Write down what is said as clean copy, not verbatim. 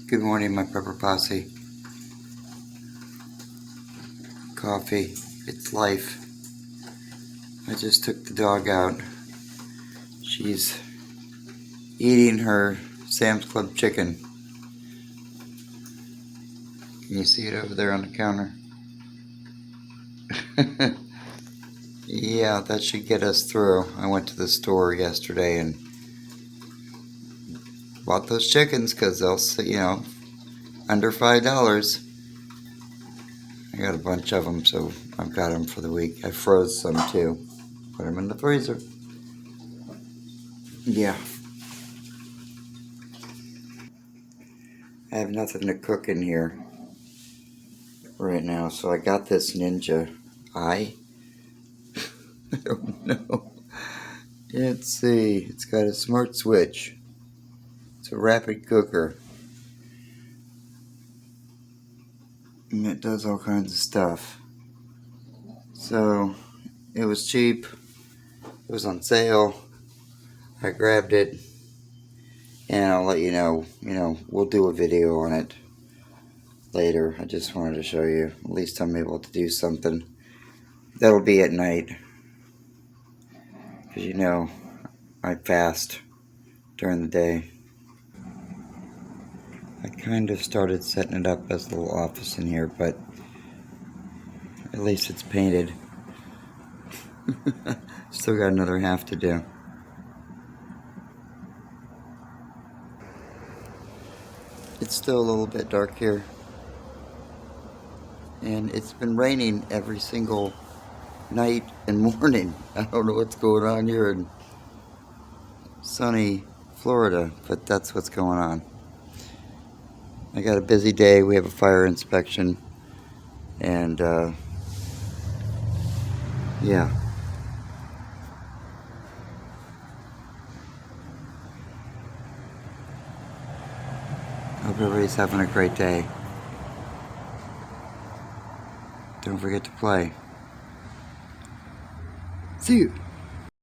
Good morning, my pepper posse. Coffee, it's life. I just took the dog out. She's eating her Sam's Club chicken. Can you see it over there on the counter? Yeah, that should get us through. I went to the store yesterday and bought those chickens because they'll, under $5. I got a bunch of them, so I've got them for the week. I froze some too. Put them in the freezer. Yeah. I have nothing to cook in here right now, so I got this Ninja Eye. I don't know. Let's see. It's got a smart switch. It's a rapid cooker. And it does all kinds of stuff. So, it was cheap. It was on sale. I grabbed it. And I'll let you know, we'll do a video on it later. I just wanted to show you. At least I'm able to do something. That'll be at night. Because I fast during the day. I kind of started setting it up as a little office in here, but at least it's painted. Still got another half to do. It's still a little bit dark here. And it's been raining every single night and morning. I don't know what's going on here in sunny Florida, but that's what's going on. I got a busy day. We have a fire inspection. And, yeah. Hope everybody's having a great day. Don't forget to play. See you.